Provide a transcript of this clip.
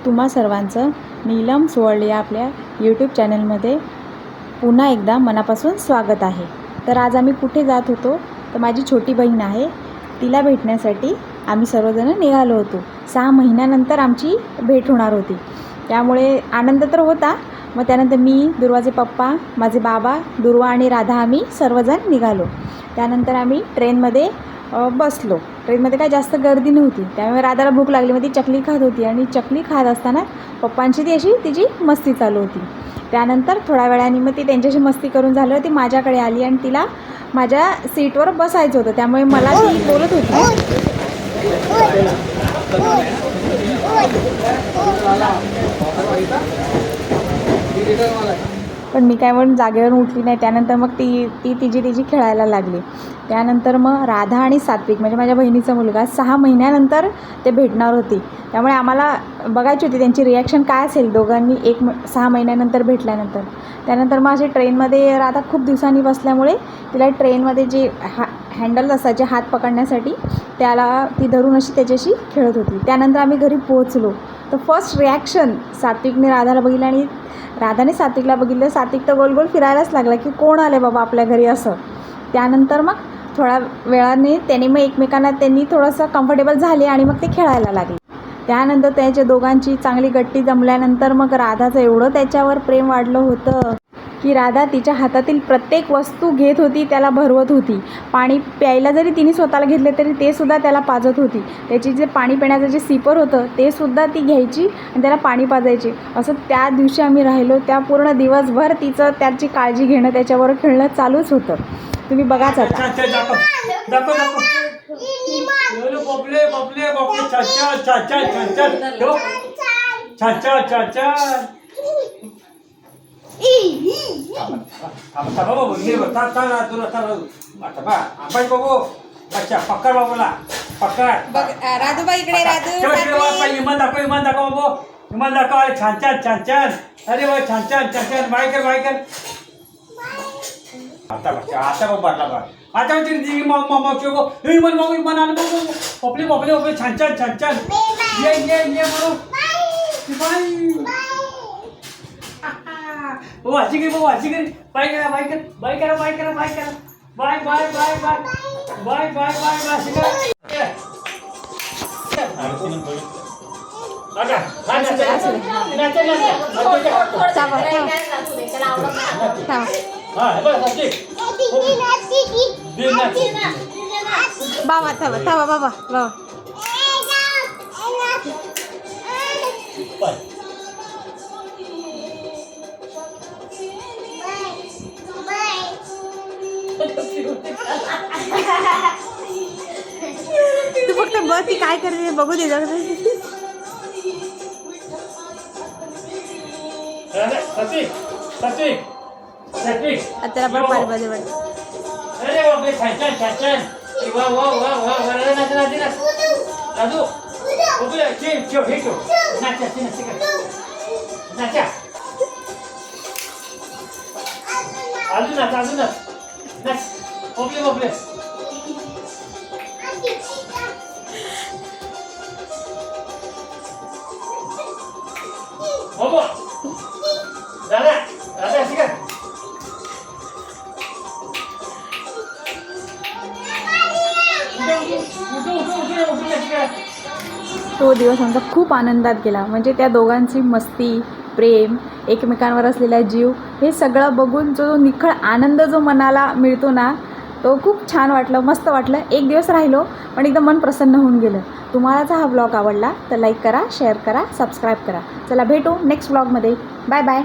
तुम्हा सर्वांचं नीलम सुवर्ण या आपल्या यूट्यूब चॅनलमध्ये पुन्हा एकदा मनापासून स्वागत आहे। तर आज आम्ही कुठे जात होतो तर माझी छोटी बहीण आहे, तिला भेटण्यासाठी आम्ही सर्वजण निघालो होतो। 6 महिन्यानंतर आमची भेट होणार होती, त्यामुळे आनंद तर होता। मग त्यानंतर मी, दुर्वाचे पप्पा, माझे बाबा, दुर्वा आणि राधा आम्ही सर्वजण निघालो। त्यानंतर आम्ही ट्रेनमध्ये बसलो। ट्रेनमध्ये काय जास्त गर्दी नव्हती, त्यामुळे राधाला भूक लागली, मग ती चकली खात होती आणि चकली खात असताना पप्पांची ती अशी तिची मस्ती चालू होती। त्यानंतर थोड्या वेळाने मग ती त्यांच्याशी मस्ती करून झालं, ती माझ्याकडे आली आणि तिला माझ्या सीटवर बसायचं होतं, त्यामुळे मला ती बोलत होती। पण मी काय म्हणून जागेवरून उठली नाही। त्यानंतर मग ती तिची खेळायला लागली। त्यानंतर मग राधा आणि सात्विक म्हणजे माझ्या बहिणीचा मुलगा 6 महिन्यानंतर ते भेटणार होते, त्यामुळे आम्हाला बघायची होती त्यांची रिॲक्शन काय असेल दोघांनी 6 महिन्यानंतर भेटल्यानंतर। त्यानंतर मग अशी ट्रेनमध्ये राधा खूप दिवसांनी बसल्यामुळे तिला ट्रेनमध्ये जे हँडल असायचे हात पकडण्यासाठी, त्याला ती धरून अशी त्याच्याशी खेळत होती। त्यानंतर आम्ही घरी पोहोचलो तर फर्स्ट रिॲक्शन सात्विकने राधाला बघितलं आणि राधाने सात्विकला बघितलं। सात्विक तर गोल गोल फिरायलाच लागला की कोण आले बाबा आपल्या घरी असं। त्यानंतर मग थोड्या वेळाने त्यांनी थोडंसं कम्फर्टेबल झाले आणि मग ते खेळायला लागले। त्यानंतर त्याच्या दोघांची चांगली गट्टी जमल्यानंतर मग राधाचं एवढं त्याच्यावर प्रेम वाढलं होतं की राधा तिच्या हातातील प्रत्येक वस्तू घेत होती, त्याला भरवत होती। पाणी प्यायला जरी तिने स्वतःला घेतले तरी ते सुद्धा त्याला पाजत होती। त्याची जे पाणी पिण्याचं जे सिपर होतं ते सुद्धा ती घ्यायची आणि त्याला पाणी पाजायची। असं त्या दिवशी आम्ही राहिलो, त्या पूर्ण दिवसभर तिचं त्याची काळजी घेणं, त्याच्यावर खेळणं चालूच होतं। तुम्ही बघाच आता। पकड बाबूला, पकड राधूबाई इकडे, इमान दाखव बाबू, इमान दाखव। अरे छान छान छान छान, अरे वा छान छान छान छान, बाय कर आता बघ भरला बघ आता इमान आलं पपले छान छान छान छान, ये म्हणू वाची करी बाय करा बाय बाबा थांबा बाबा तू फक्त बघ ती काय करते, बघू दे जरा। त्याला पण पाणी पाहिजे वाटतं। अरे बापरे छान छान, राजू अजून बबले बाबा दादा अशी का तो दिवस आमचा खूप आनंदात गेला। म्हणजे त्या दोघांची मस्ती, प्रेम, एकमेकांवर असलेला जीव, हे सगळं बघून जो निखळ आनंद जो मनाला मिळतो ना, तो खूप छान वाटलं, मस्त वाटलं। एक दिवस राहिलो पण एकदम मन प्रसन्न होऊन गेलं। तुम्हाला जर हा ब्लॉग आवडला तर लाईक करा, शेअर करा, सबस्क्राईब करा। चला भेटू नेक्स्ट ब्लॉगमध्ये। Bye bye.